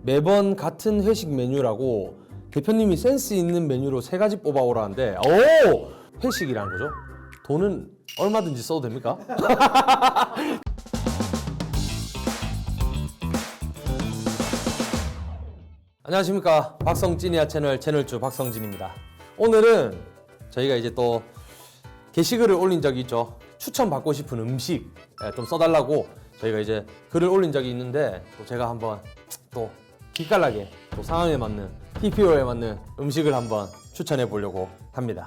매번 같은 회식 메뉴라고 대표님이 센스 있는 메뉴로 3가지 뽑아오라는데, 오! 회식이라는 거죠? 돈은 얼마든지 써도 됩니까? 안녕하십니까. 박성진이야 채널주 박성진입니다. 오늘은 저희가 이제 또 게시글을 올린 적이 있죠. 추천받고 싶은 음식 좀 써달라고 저희가 이제 글을 올린 적이 있는데, 또 제가 한번 또 기깔나게 또 상황에 맞는 TPO에 맞는 음식을 한번 추천해 보려고 합니다.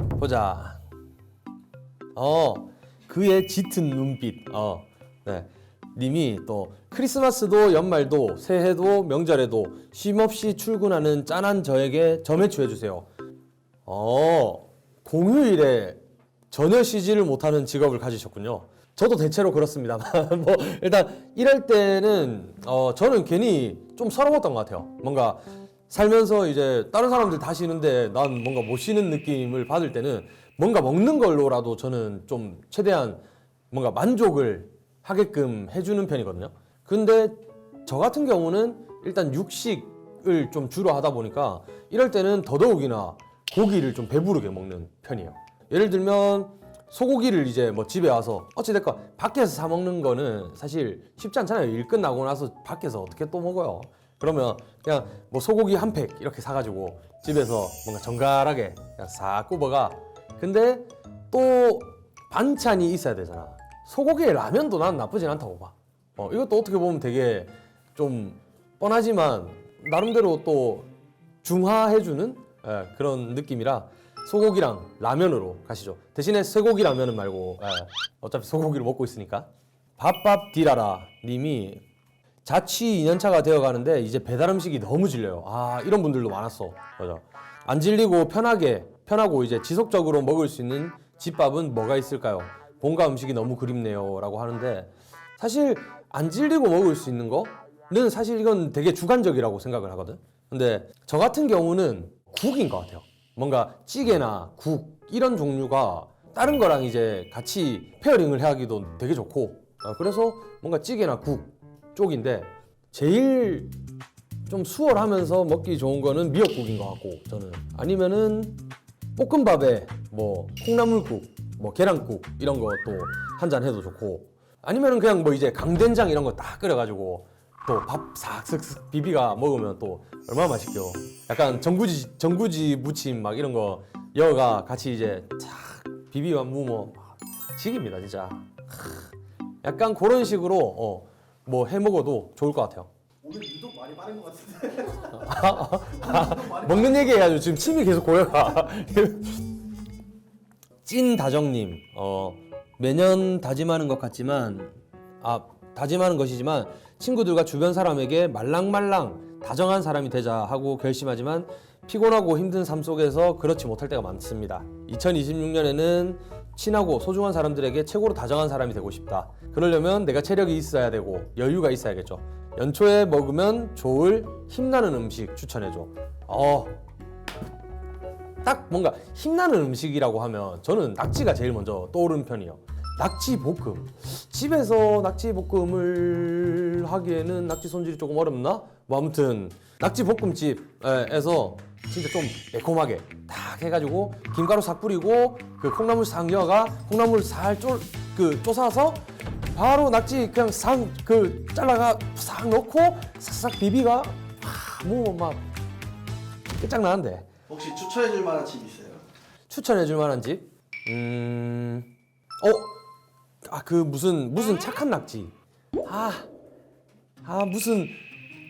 보자. 그의 짙은 눈빛. 네. 님이 또 크리스마스도 연말도 새해도 명절에도 쉼없이 출근하는 짠한 저에게 점액추 해주세요. 공휴일에 전혀 쉬지를 못하는 직업을 가지셨군요. 저도 대체로 그렇습니다만 뭐 일단 이럴 때는 저는 괜히 좀 서러웠던 것 같아요. 뭔가 살면서 이제 다른 사람들 다 쉬는데 난 뭔가 못 쉬는 느낌을 받을 때는 뭔가 먹는 걸로라도 저는 좀 최대한 뭔가 만족을 하게끔 해주는 편이거든요. 근데 저 같은 경우는 일단 육식을 좀 주로 하다 보니까 이럴 때는 더더욱이나 고기를 좀 배부르게 먹는 편이에요. 예를 들면 소고기를 이제 뭐 집에 와서 어찌됐건 밖에서 사 먹는 거는 사실 쉽지 않잖아요. 일 끝나고 나서 밖에서 어떻게 또 먹어요. 그러면 그냥 뭐 소고기 한 팩 이렇게 사가지고 집에서 뭔가 정갈하게 그냥 싹 굽어가. 근데 또 반찬이 있어야 되잖아. 소고기에 라면도 난 나쁘진 않다고 봐. 이것도 어떻게 보면 되게 좀 뻔하지만 나름대로 또 중화해주는 그런 느낌이라 소고기랑 라면으로 가시죠. 대신에 쇠고기 라면은 말고 어차피 소고기를 먹고 있으니까. 밥디라라 님이 자취 2년차가 되어가는데 이제 배달 음식이 너무 질려요. 이런 분들도 많았어. 맞아. 안 질리고 편하고 이제 지속적으로 먹을 수 있는 집밥은 뭐가 있을까요? 본가 음식이 너무 그립네요 라고 하는데, 사실 안 질리고 먹을 수 있는 거는 사실 이건 되게 주관적이라고 생각을 하거든. 근데 저 같은 경우는 국인 것 같아요. 뭔가 찌개나 국 이런 종류가 다른 거랑 이제 같이 페어링을 하기도 되게 좋고, 그래서 뭔가 찌개나 국 쪽인데 제일 좀 수월하면서 먹기 좋은 거는 미역국인 것 같고, 저는 아니면은 볶음밥에 뭐 콩나물국, 뭐 계란국 이런 거 또 한 잔 해도 좋고, 아니면은 그냥 뭐 이제 강된장 이런 거 딱 끓여가지고 또 밥 싹싹 비비가 먹으면 또 얼마나 맛있겨. 약간 전구지 무침 막 이런 거 여가 같이 이제 착 비비만 무면 지깁니다 진짜. 약간 그런 식으로 뭐 해 먹어도 좋을 것 같아요. 오늘 유독 많이 빠른 것 같은데. 먹는 얘기 해가지고 지금 침이 계속 고여가. 찐다정님, 매년 다짐하는 것이지만 친구들과 주변 사람에게 말랑말랑 다정한 사람이 되자 하고 결심하지만 피곤하고 힘든 삶 속에서 그렇지 못할 때가 많습니다. 2026년에는 친하고 소중한 사람들에게 최고로 다정한 사람이 되고 싶다. 그러려면 내가 체력이 있어야 되고 여유가 있어야겠죠. 연초에 먹으면 좋을 힘나는 음식 추천해줘. 딱 뭔가 힘나는 음식이라고 하면 저는 낙지가 제일 먼저 떠오르는 편이에요. 낙지볶음. 집에서 낙지볶음을 하기에는 낙지 손질이 조금 어렵나? 뭐 아무튼 낙지볶음집에서 진짜 좀 매콤하게 딱 해가지고 김가루 싹 뿌리고 그 콩나물 싹 넣어가 콩나물 살 쪼사서 바로 낙지 그냥 싹 잘라가 싹 넣고 싹싹 비비가 뭐 막 끝장나는데. 혹시 추천해줄 만한 집 있어요? 추천해줄 만한 집? 무슨 착한 낙지. 무슨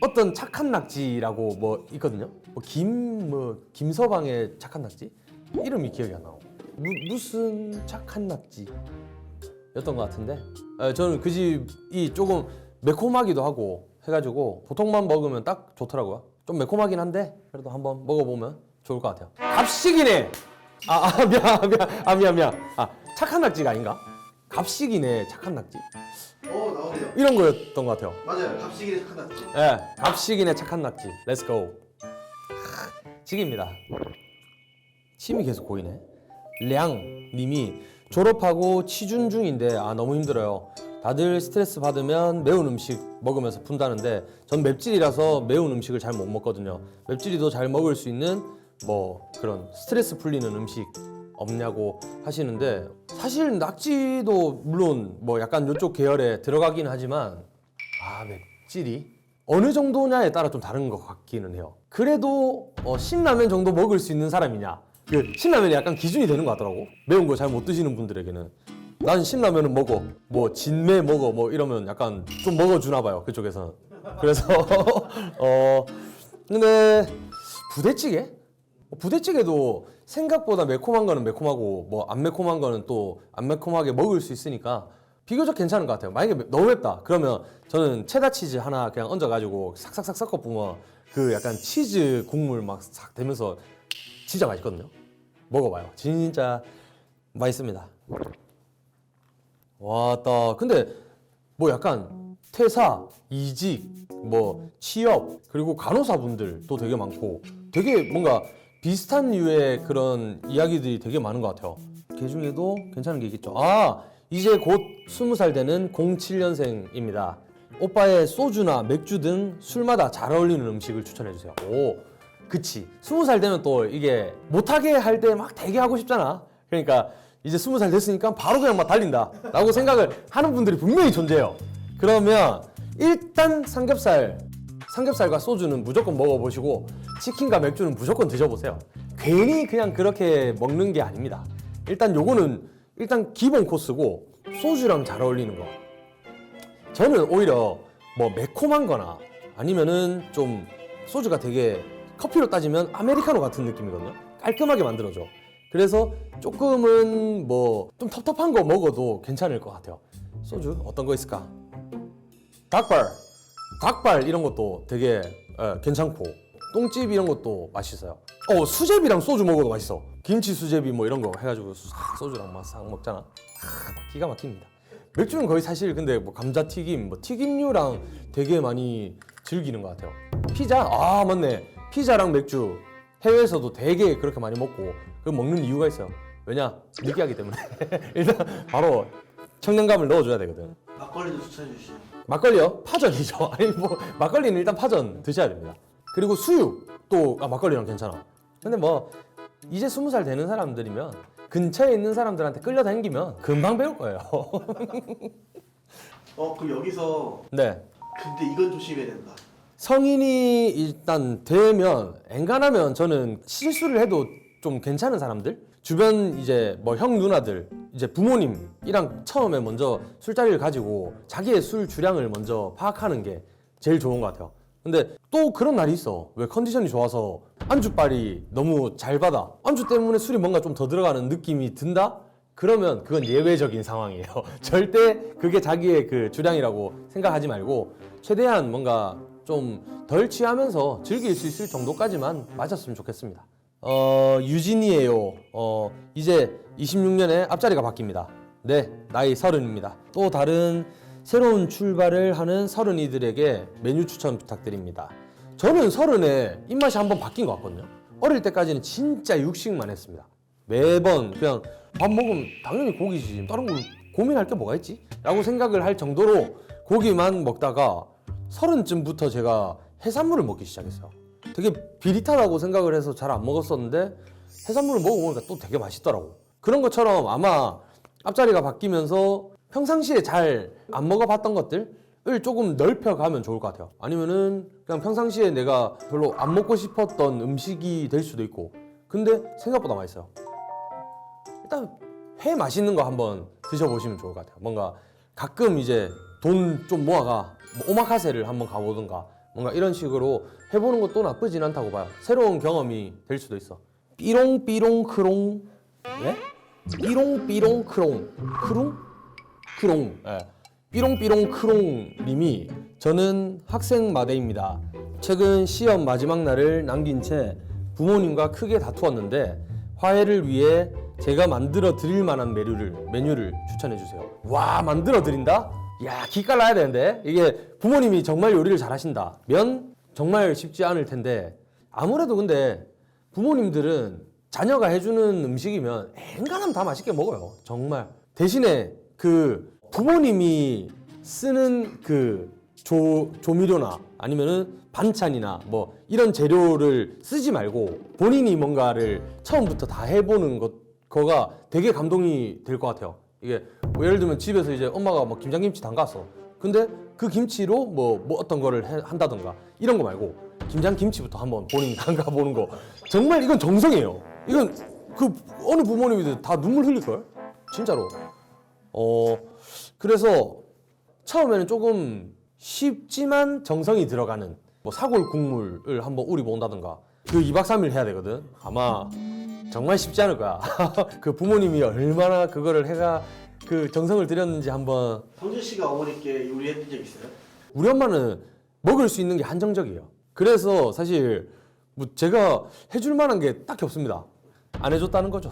어떤 착한 낙지라고 뭐 있거든요. 김서방의 착한 낙지? 이름이 기억이 안 나고. 무슨 착한 낙지? 였던 것 같은데. 저는 그 집이 조금 매콤하기도 하고 해가지고 보통만 먹으면 딱 좋더라고요. 좀 매콤하긴 한데 그래도 한번 먹어보면 좋을 것 같아요. 갑식이네. 미안. 착한 낙지가 아닌가? 갑식이네 착한 낙지. 나오네요. 이런 거였던 것 같아요. 맞아요. 갑식이네 착한 낙지. 네, 갑식이네 착한 낙지. 렛츠고. 지깁니다. 침이 계속 고이네. 량님이 졸업하고 취준 중인데 너무 힘들어요. 다들 스트레스 받으면 매운 음식 먹으면서 푼다는데 전 맵찔이라서 매운 음식을 잘 못 먹거든요. 맵찔이도 잘 먹을 수 있는 뭐 그런 스트레스 풀리는 음식 없냐고 하시는데 사실 낙지도 물론 뭐 약간 이쪽 계열에 들어가긴 하지만 맵찔이 어느 정도냐에 따라 좀 다른 것 같기는 해요. 그래도 신라면 정도 먹을 수 있는 사람이냐, 그 신라면이 약간 기준이 되는 것 같더라고. 매운 거 잘 못 드시는 분들에게는 난 신라면은 먹어, 뭐 진매 먹어, 뭐 이러면 약간 좀 먹어주나 봐요, 그쪽에서는. 그래서 근데 부대찌개? 부대찌개도 생각보다 매콤한 거는 매콤하고 뭐 안 매콤한 거는 또 안 매콤하게 먹을 수 있으니까 비교적 괜찮은 것 같아요. 만약에 너무 맵다 그러면 저는 체다 치즈 하나 그냥 얹어가지고 싹싹싹 섞어 보면 그 약간 치즈 국물 막 싹 되면서 진짜 맛있거든요. 먹어봐요. 진짜 맛있습니다. 왔다. 근데 뭐 약간 퇴사, 이직, 뭐 취업 그리고 간호사분들도 되게 많고 되게 뭔가 비슷한 류의 그런 이야기들이 되게 많은 것 같아요. 그 중에도 괜찮은 게 있겠죠. 이제 곧 20살 되는 07년생입니다. 오빠의 소주나 맥주 등 술마다 잘 어울리는 음식을 추천해주세요. 오, 그치. 20살 되면 또 이게 못하게 할 때 막 되게 하고 싶잖아. 그러니까 이제 20살 됐으니까 바로 그냥 막 달린다 라고 생각을 하는 분들이 분명히 존재해요. 그러면 일단 삼겹살과 소주는 무조건 먹어보시고 치킨과 맥주는 무조건 드셔보세요. 괜히 그냥 그렇게 먹는 게 아닙니다. 일단 요거는 일단 기본 코스고 소주랑 잘 어울리는 거. 저는 오히려 뭐 매콤한 거나 아니면은 좀 소주가 되게 커피로 따지면 아메리카노 같은 느낌이거든요. 깔끔하게 만들어줘. 그래서 조금은 뭐 좀 텁텁한 거 먹어도 괜찮을 것 같아요. 소주 어떤 거 있을까? 닭발 이런 것도 되게 괜찮고 똥집 이런 것도 맛있어요. 수제비랑 소주 먹어도 맛있어. 김치 수제비 뭐 이런 거 해가지고 소주랑 막 싹 먹잖아. 막 기가 막힙니다. 맥주는 거의 사실 근데 뭐 감자튀김, 뭐 튀김류랑 되게 많이 즐기는 것 같아요. 피자? 맞네. 피자랑 맥주 해외에서도 되게 그렇게 많이 먹고 그 먹는 이유가 있어요. 왜냐? 느끼하기 때문에. 일단 바로 청량감을 넣어줘야 되거든. 막걸리도 추천해 주시죠. 막걸리요? 파전이죠. 아니 뭐 막걸리는 일단 파전 드셔야 됩니다. 그리고 수육 또 막걸리랑 괜찮아. 근데 뭐 이제 20살 되는 사람들이면 근처에 있는 사람들한테 끌려다니면 금방 배울 거예요. 그럼 여기서 네. 근데 이건 조심해야 된다. 성인이 일단 되면 엔간하면 저는 실수를 해도 좀 괜찮은 사람들, 주변 이제 뭐 형 누나들, 이제 부모님이랑 처음에 먼저 술자리를 가지고 자기의 술 주량을 먼저 파악하는 게 제일 좋은 것 같아요. 근데 또 그런 날이 있어. 왜 컨디션이 좋아서 안주빨이 너무 잘 받아, 안주 때문에 술이 뭔가 좀 더 들어가는 느낌이 든다? 그러면 그건 예외적인 상황이에요. 절대 그게 자기의 그 주량이라고 생각하지 말고 최대한 뭔가 좀 덜 취하면서 즐길 수 있을 정도까지만 마셨으면 좋겠습니다. 유진이에요. 이제 26년에 앞자리가 바뀝니다. 네, 나이 30입니다. 또 다른 새로운 출발을 하는 서른이들에게 메뉴 추천 부탁드립니다. 저는 30에 입맛이 한번 바뀐 것 같거든요. 어릴 때까지는 진짜 육식만 했습니다. 매번 그냥 밥 먹으면 당연히 고기지, 다른 걸 고민할 게 뭐가 있지? 라고 생각을 할 정도로 고기만 먹다가 30쯤부터 제가 해산물을 먹기 시작했어요. 되게 비릿하다고 생각을 해서 잘 안 먹었었는데 해산물을 먹어보니까 또 되게 맛있더라고. 그런 것처럼 아마 앞자리가 바뀌면서 평상시에 잘 안 먹어봤던 것들을 조금 넓혀가면 좋을 것 같아요. 아니면은 그냥 평상시에 내가 별로 안 먹고 싶었던 음식이 될 수도 있고, 근데 생각보다 맛있어요. 일단 회 맛있는 거 한번 드셔보시면 좋을 것 같아요. 뭔가 가끔 이제 돈 좀 모아가 뭐 오마카세를 한번 가보든가 뭔가 이런 식으로 해보는 것도 나쁘진 않다고 봐요. 새로운 경험이 될 수도 있어. 삐롱삐롱 크롱. 예? 삐롱삐롱 크롱. 크롱? 예. 삐롱삐롱 크롱 님이 저는 학생 마대입니다. 최근 시험 마지막 날을 남긴 채 부모님과 크게 다투었는데 화해를 위해 제가 만들어 드릴 만한 메뉴를 추천해 주세요. 와, 만들어 드린다? 야, 기깔 나야 되는데. 이게 부모님이 정말 요리를 잘 하신다면 정말 쉽지 않을 텐데, 아무래도 근데 부모님들은 자녀가 해주는 음식이면 엔간하면 다 맛있게 먹어요. 정말. 대신에 그 부모님이 쓰는 그 조미료나 아니면은 반찬이나 뭐 이런 재료를 쓰지 말고 본인이 뭔가를 처음부터 다 해보는 거가 되게 감동이 될 것 같아요. 이게 뭐 예를 들면 집에서 이제 엄마가 뭐 김장김치 담갔어. 근데 그 김치로 뭐 어떤 거를 한다던가 이런 거 말고 김장김치부터 한번 본인이 담가보는 거. 정말 이건 정성이에요. 이건 그 어느 부모님이든 다 눈물 흘릴걸? 진짜로. 그래서 처음에는 조금 쉽지만 정성이 들어가는 뭐 사골 국물을 한번 우리 본다던가 그 2박 3일 해야 되거든. 아마 정말 쉽지 않을 거야. 그 부모님이 얼마나 그거를 해가 그 정성을 들였는지 한번. 성준 씨가 어머니께 요리했던 적 있어요? 우리 엄마는 먹을 수 있는 게 한정적이에요. 그래서 사실 뭐 제가 해줄 만한 게 딱히 없습니다. 안 해줬다는 거죠.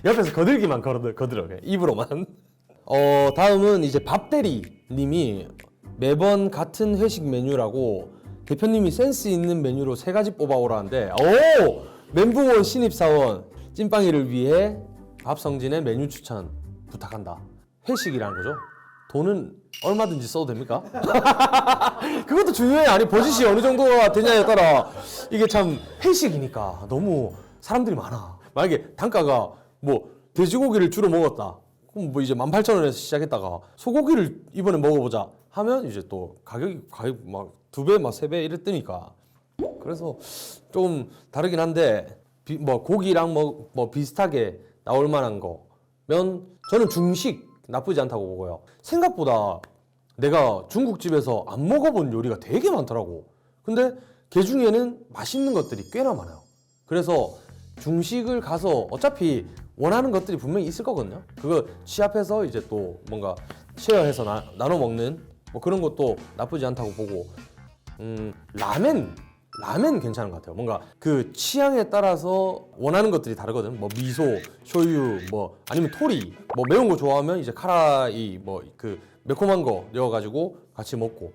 옆에서 거들기만 거들어 입으로만. 다음은 이제 밥대리 님이 매번 같은 회식 메뉴라고 대표님이 센스 있는 메뉴로 3가지 뽑아오라는데, 오! 멘붕원 신입사원 찐빵이를 위해 밥성진의 메뉴 추천 부탁한다. 회식이라는 거죠. 돈은 얼마든지 써도 됩니까? 그것도 중요해. 아니 버짓이 어느 정도가 되냐에 따라 이게 참 회식이니까 너무 사람들이 많아. 만약에 단가가 뭐 돼지고기를 주로 먹었다. 그럼 뭐 이제 18,000원에서 시작했다가 소고기를 이번에 먹어보자 하면 이제 또 가격이 막 2배, 막 3배 이래 뜨니까. 그래서 좀 다르긴 한데 뭐 고기랑 뭐 비슷하게 나올 만한 거면 저는 중식 나쁘지 않다고 보고요. 생각보다 내가 중국집에서 안 먹어본 요리가 되게 많더라고. 근데 그 중에는 맛있는 것들이 꽤나 많아요. 그래서 중식을 가서 어차피 원하는 것들이 분명히 있을 거거든요. 그거 취합해서 이제 또 뭔가 쉐어해서 나눠 먹는 뭐 그런 것도 나쁘지 않다고 보고, 라멘 괜찮은 것 같아요. 뭔가 그 취향에 따라서 원하는 것들이 다르거든. 뭐 미소, 쇼유, 뭐 아니면 토리, 뭐 매운 거 좋아하면 이제 카라이 뭐 그 매콤한 거 넣어가지고 같이 먹고.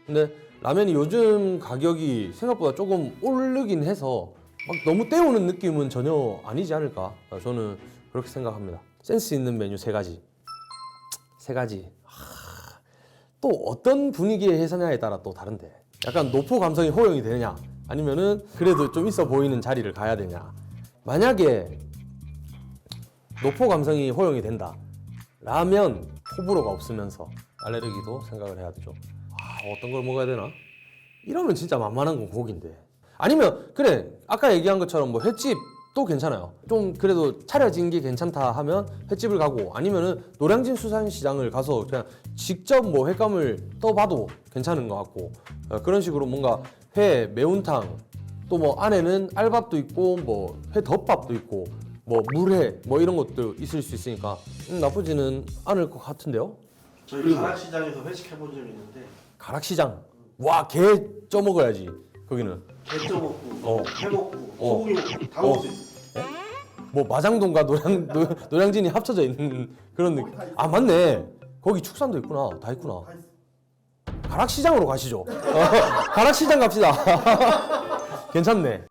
근데 라면이 요즘 가격이 생각보다 조금 오르긴 해서 막 너무 때우는 느낌은 전혀 아니지 않을까. 저는 그렇게 생각합니다. 센스 있는 메뉴 3가지. 또 어떤 분위기의 회사냐에 따라 또 다른데. 약간 노포 감성이 호응이 되느냐 아니면은 그래도 좀 있어 보이는 자리를 가야 되냐. 만약에 노포 감성이 호응이 된다 라면 호불호가 없으면서 알레르기도 생각을 해야 되죠. 어떤 걸 먹어야 되나? 이러면 진짜 만만한 건 고기인데. 아니면 그래 아까 얘기한 것처럼 뭐 횟집도 괜찮아요. 좀 그래도 차려진 게 괜찮다 하면 횟집을 가고, 아니면은 노량진 수산시장을 가서 그냥 직접 뭐 횟감을 떠봐도 괜찮은 것 같고, 그런 식으로 뭔가 회, 매운탕, 또 뭐 안에는 알밥도 있고 뭐 회 덮밥도 있고 뭐 물회 뭐 이런 것도 있을 수 있으니까 나쁘지는 않을 것 같은데요. 저희 가락시장에서 회식해본 적이 있는데 가락시장, 와 게 쪄먹어야지 거기는. 게 쪄먹고 회 먹고 소고기 먹고 다 먹을 수 있어요. 뭐 마장동과 노량진이 합쳐져 있는 그런 느낌. 아 맞네. 거기 축산도 있구나. 다 있구나. 가락시장으로 가시죠. 가락시장 갑시다. 괜찮네.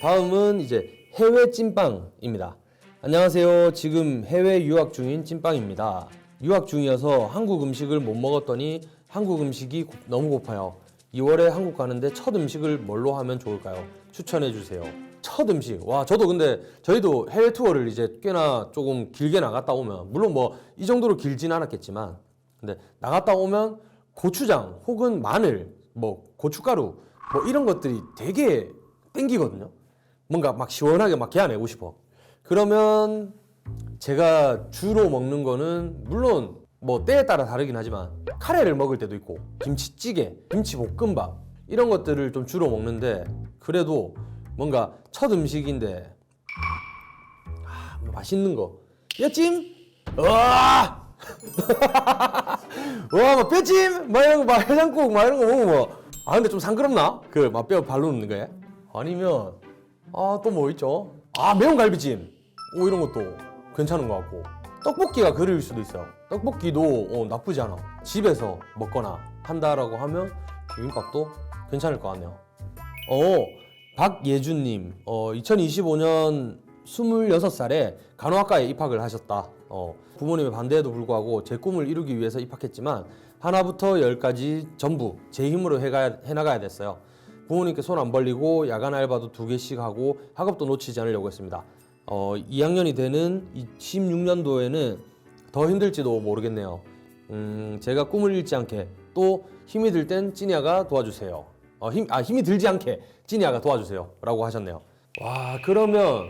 다음은 이제 해외 찐빵입니다. 안녕하세요. 지금 해외 유학 중인 찐빵입니다. 유학 중이어서 한국 음식을 못 먹었더니 한국 음식이 너무 고파요. 2월에 한국 가는데 첫 음식을 뭘로 하면 좋을까요? 추천해 주세요. 첫 음식. 와, 저도 근데 저희도 해외 투어를 이제 꽤나 조금 길게 나갔다 오면, 물론 뭐 이 정도로 길진 않았겠지만, 근데 나갔다 오면 고추장 혹은 마늘, 뭐 고춧가루 뭐 이런 것들이 되게 땡기거든요. 뭔가 막 시원하게 막 개어내고 싶어. 그러면 제가 주로 먹는 거는 물론 뭐 때에 따라 다르긴 하지만 카레를 먹을 때도 있고 김치찌개, 김치볶음밥 이런 것들을 좀 주로 먹는데, 그래도 뭔가 첫 음식인데 뭐 맛있는 거 뼈찜? 와! 와, 막 뼈찜? 막 이런 거, 막 해장국 막 이런 거 먹으면 근데 좀 상그럽나? 그 막 뼈 발로 넣는 거에? 아니면 또 뭐 있죠? 매운 갈비찜. 이런 것도 괜찮은 것 같고, 떡볶이가 그릴 수도 있어요. 떡볶이도 나쁘지 않아. 집에서 먹거나 한다라고 하면 비빔밥도 괜찮을 것 같네요. 박예준님, 2025년 26살에 간호학과에 입학을 하셨다. 부모님의 반대에도 불구하고 제 꿈을 이루기 위해서 입학했지만 하나부터 열까지 전부 제 힘으로 해나가야 됐어요. 부모님께 손 안 벌리고 야간 알바도 2개씩 하고 학업도 놓치지 않으려고 했습니다. 2학년이 되는 16년도에는 더 힘들지도 모르겠네요. 제가 꿈을 잃지 않게 또 힘이 들 땐 찐이야가 도와주세요. 힘이 들지 않게 찐이야가 도와주세요 라고 하셨네요. 와, 그러면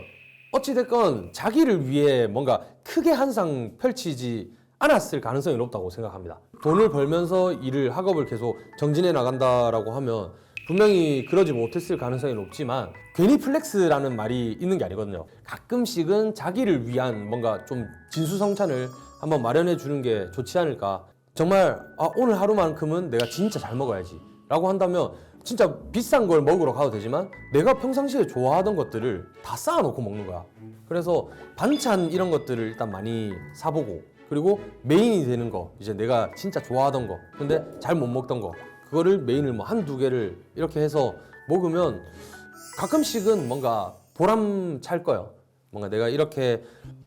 어찌됐건 자기를 위해 뭔가 크게 한상 펼치지 않았을 가능성이 높다고 생각합니다. 돈을 벌면서 일을 학업을 계속 정진해 나간다라고 하면 분명히 그러지 못했을 가능성이 높지만 괜히 플렉스라는 말이 있는 게 아니거든요. 가끔씩은 자기를 위한 뭔가 좀 진수성찬을 한번 마련해 주는 게 좋지 않을까. 정말 오늘 하루만큼은 내가 진짜 잘 먹어야지 라고 한다면 진짜 비싼 걸 먹으러 가도 되지만 내가 평상시에 좋아하던 것들을 다 쌓아놓고 먹는 거야. 그래서 반찬 이런 것들을 일단 많이 사보고, 그리고 메인이 되는 거, 이제 내가 진짜 좋아하던 거 근데 잘 못 먹던 거, 그거를 메인을 뭐 1-2개를 이렇게 해서 먹으면 가끔씩은 뭔가 보람 찰 거예요. 뭔가 내가 이렇게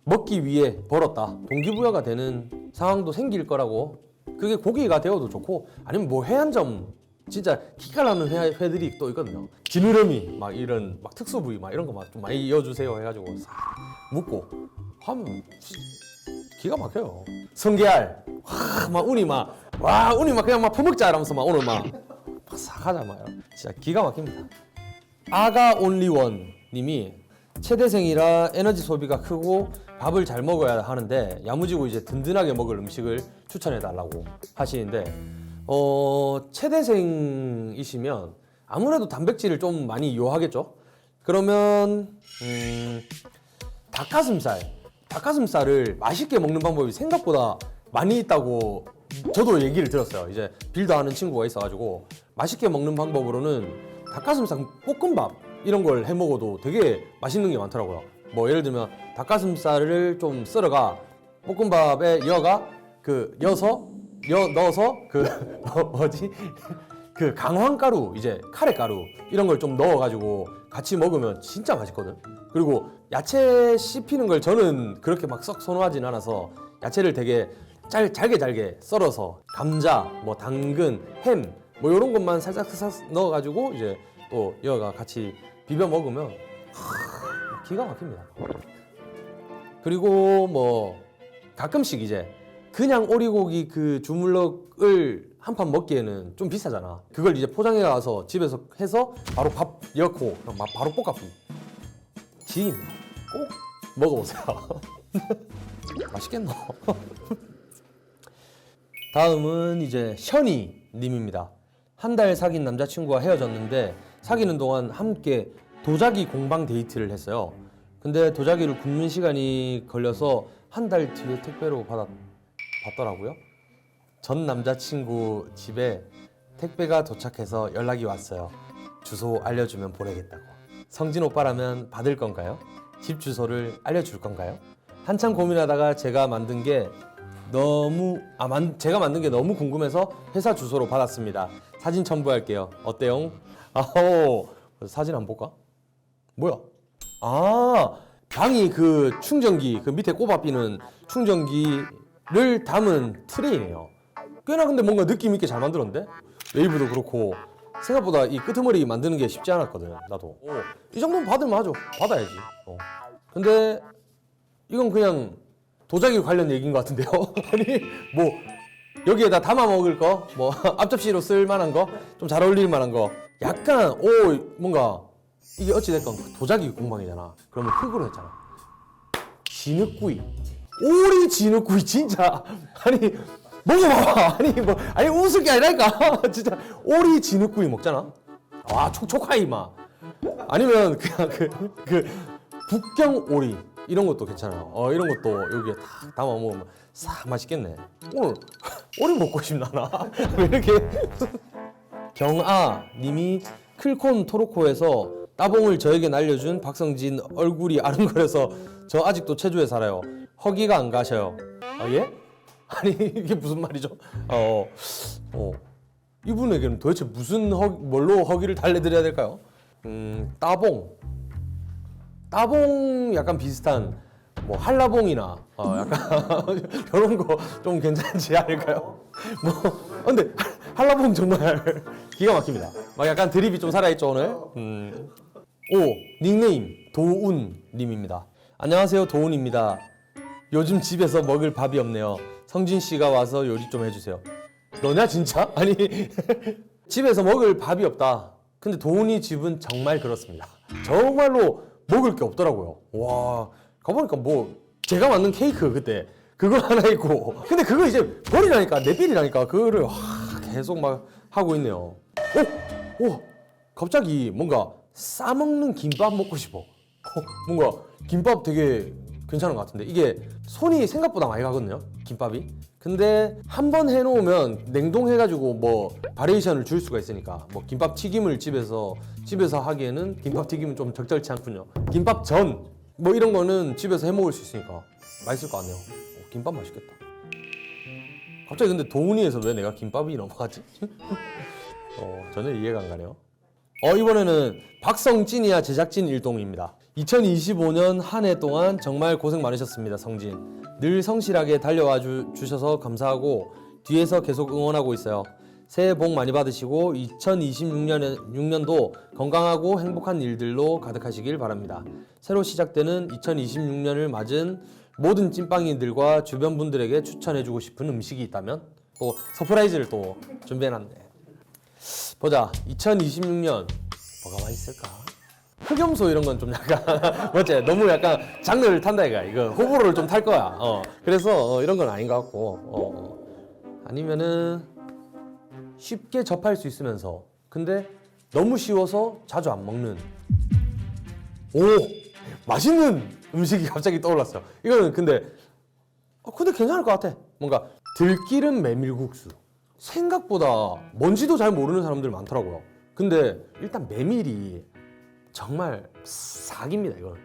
먹기 위해 벌었다, 동기부여가 되는 상황도 생길 거라고. 그게 고기가 되어도 좋고, 아니면 뭐 회한점, 진짜 기가 나는 회들이 또 있거든요. 지느러미 막 이런 막 특수 부위 막 이런 거 막 좀 많이 이어주세요 해가지고 싹 묻고 하면 기가 막혀요. 성게알 막 우니 막 그냥 막 퍼먹자 이러면서 막 오늘 막 싹 하자 막 진짜 기가 막힙니다. 아가 온리원 님이 체대생이라 에너지 소비가 크고 밥을 잘 먹어야 하는데 야무지고 이제 든든하게 먹을 음식을 추천해 달라고 하시는데, 체대생이시면 아무래도 단백질을 좀 많이 요하겠죠. 그러면 닭가슴살을 맛있게 먹는 방법이 생각보다 많이 있다고 저도 얘기를 들었어요. 이제 빌더 하는 친구가 있어가지고 맛있게 먹는 방법으로는 닭가슴살 볶음밥 이런 걸 해 먹어도 되게 맛있는 게 많더라고요. 뭐 예를 들면 닭가슴살을 좀 썰어가 볶음밥에 넣어서 그 강황가루, 이제 카레가루 이런 걸 좀 넣어가지고 같이 먹으면 진짜 맛있거든. 그리고 야채 씹히는 걸 저는 그렇게 막 썩 선호하진 않아서 야채를 되게 잘게 썰어서 감자, 뭐 당근, 햄 뭐 이런 것만 살짝 넣어가지고 이제 또 여가 같이 비벼 먹으면 기가 막힙니다. 그리고 뭐 가끔씩 이제 그냥 오리고기 그 주물럭을 한 판 먹기에는 좀 비싸잖아. 그걸 이제 포장해 가서 집에서 해서 바로 밥 넣고 바로 볶아부. 지입니다. 꼭 먹어보세요. 맛있겠노? 다음은 이제 션이 님입니다. 한 달 사귄 남자친구와 헤어졌는데 사귀는 동안 함께 도자기 공방 데이트를 했어요. 근데 도자기를 굽는 시간이 걸려서 한 달 뒤에 택배로 받더라고요. 전 남자친구 집에 택배가 도착해서 연락이 왔어요. 주소 알려주면 보내겠다고. 성진 오빠라면 받을 건가요? 집 주소를 알려줄 건가요? 한참 고민하다가 제가 만든 게 너무 궁금해서 회사 주소로 받았습니다. 사진 첨부할게요. 어때요? 사진 한번 볼까? 뭐야? 방이 그 충전기, 그 밑에 꼽아비는 충전기를 담은 트레이네요. 꽤나 근데 뭔가 느낌 있게 잘 만들었는데? 웨이브도 그렇고 생각보다 이 끄트머리 만드는 게 쉽지 않았거든. 나도 이 정도면 받을만 하죠. 받아야지. 근데 이건 그냥 도자기 관련 얘기인 것 같은데요. 아니 뭐 여기에다 담아 먹을 거, 뭐 앞접시로 쓸 만한 거, 좀 잘 어울릴 만한 거, 약간 뭔가 이게 어찌됐건 도자기 공방이잖아. 그러면 흙으로 했잖아. 진흙구이, 오리 진흙구이 진짜 아니 먹어봐봐. 아니 웃을 게 아니라니까. 진짜 오리 진흙구이 먹잖아. 와 촉촉하이 막. 아니면 그냥 그 북경 오리 이런 것도 괜찮아요. 이런 것도 여기에 딱 담아 먹으면 싹 맛있겠네. 오늘 오리 먹고 싶나 나? 왜 이렇게? 경아 님이 클콘 토로코에서 따봉을 저에게 날려준 박성진 얼굴이 아른거려서 저 아직도 체조에 살아요. 허기가 안 가셔요. 예? 아니 이게 무슨 말이죠? 이분에게는 도대체 무슨 뭘로 허기를 달래드려야 될까요? 따봉 약간 비슷한 뭐 한라봉이나 약간 이런 거 좀 괜찮지 않을까요? 뭐 근데 한라봉 정말 기가 막힙니다. 막 약간 드립이 좀 살아있죠 오늘. 오 닉네임 도운님입니다. 안녕하세요 도운입니다. 요즘 집에서 먹을 밥이 없네요. 성진 씨가 와서 요리 좀 해주세요. 너냐 진짜? 아니 집에서 먹을 밥이 없다. 근데 도훈이 집은 정말 그렇습니다. 정말로 먹을 게 없더라고요. 와 가보니까 뭐 제가 만든 케이크 그때 그거 하나 있고 근데 그거 이제 버리라니까 내빌이라니까 그거를 계속 막 하고 있네요. 오 갑자기 뭔가 싸먹는 김밥 먹고 싶어. 뭔가 김밥 되게 괜찮은 것 같은데 이게 손이 생각보다 많이 가거든요 김밥이. 근데 한 번 해놓으면 냉동해가지고 뭐 바리에이션을 줄 수가 있으니까 뭐 김밥 튀김을 집에서 하기에는 김밥 튀김은 좀 적절치 않군요. 김밥 전 뭐 이런 거는 집에서 해 먹을 수 있으니까 맛있을 것 같네요. 김밥 맛있겠다. 갑자기 근데 도훈이에서 왜 내가 김밥이 넘어가지? 전혀 이해가 안 가네요. 이번에는 박성진이야 제작진 일동입니다. 2025년 한 해 동안 정말 고생 많으셨습니다. 성진. 늘 성실하게 달려와 주셔서 감사하고 뒤에서 계속 응원하고 있어요. 새해 복 많이 받으시고 2026년도 건강하고 행복한 일들로 가득하시길 바랍니다. 새로 시작되는 2026년을 맞은 모든 찐빵이들과 주변 분들에게 추천해주고 싶은 음식이 있다면 또 서프라이즈를 또 준비해놨네. 보자 2026년 뭐가 맛있을까? 흑염소 이런 건 좀 약간 맞지? 너무 약간 장르를 탄다 이거 호불호를 좀 탈 거야. 그래서 이런 건 아닌 것 같고 아니면은 쉽게 접할 수 있으면서 근데 너무 쉬워서 자주 안 먹는 맛있는 음식이 갑자기 떠올랐어요. 이거는 근데 괜찮을 것 같아. 뭔가 들기름 메밀국수. 생각보다 뭔지도 잘 모르는 사람들 많더라고요. 근데 일단 메밀이 정말 사기입니다 이거는.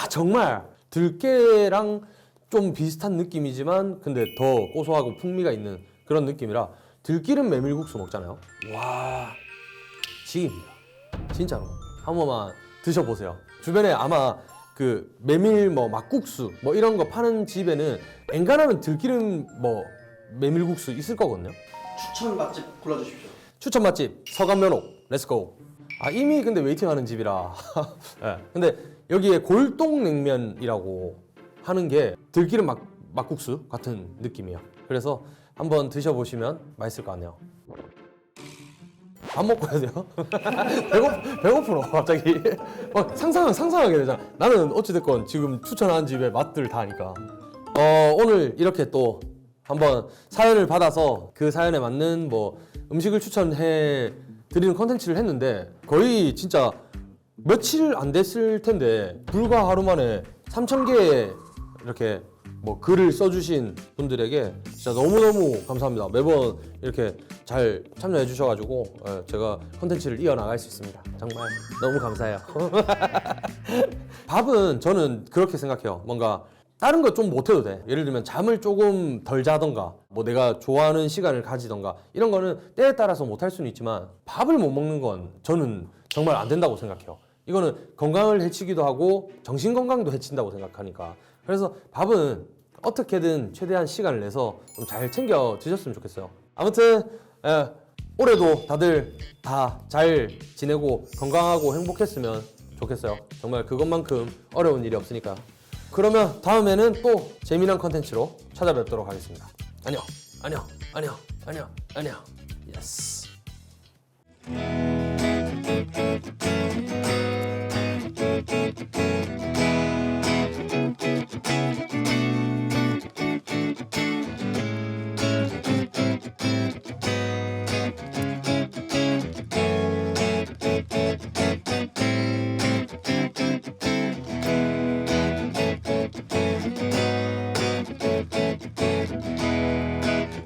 정말 들깨랑 좀 비슷한 느낌이지만 근데 더 고소하고 풍미가 있는 그런 느낌이라 들기름 메밀국수 먹잖아요. 와 지깁니다 진짜로. 한 번만 드셔보세요. 주변에 아마 그 메밀 뭐 막국수 뭐 이런 거 파는 집에는 엔간하면 들기름 뭐 메밀국수 있을 거거든요. 추천 맛집 골라주십시오. 추천 맛집 서간면옥 렛츠고. 이미 근데 웨이팅하는 집이라. 네. 근데 여기에 골동냉면이라고 하는 게 들기름 막국수 같은 느낌이에요. 그래서 한번 드셔보시면 맛있을 것 같네요. 밥 먹고 해야 돼요? 배고프러 갑자기 상상하게 되잖아. 나는 어찌됐건 지금 추천한 집의 맛들 다 하니까. 오늘 이렇게 또 한번 사연을 받아서 그 사연에 맞는 뭐 음식을 추천해 드리는 컨텐츠를 했는데 거의 진짜 며칠 안 됐을 텐데 불과 하루 만에 3,000개 이렇게 뭐 글을 써주신 분들에게 진짜 너무너무 감사합니다. 매번 이렇게 잘 참여해 주셔가지고 제가 컨텐츠를 이어나갈 수 있습니다. 정말 너무 감사해요. 밥은 저는 그렇게 생각해요. 뭔가 다른 거 좀 못해도 돼. 예를 들면 잠을 조금 덜 자던가 뭐 내가 좋아하는 시간을 가지던가 이런 거는 때에 따라서 못할 수는 있지만 밥을 못 먹는 건 저는 정말 안 된다고 생각해요. 이거는 건강을 해치기도 하고 정신 건강도 해친다고 생각하니까. 그래서 밥은 어떻게든 최대한 시간을 내서 좀 잘 챙겨 드셨으면 좋겠어요. 아무튼 올해도 다들 다 잘 지내고 건강하고 행복했으면 좋겠어요. 정말 그것만큼 어려운 일이 없으니까. 그러면 다음에는 또 재미난 컨텐츠로 찾아뵙도록 하겠습니다. 안녕. 예스.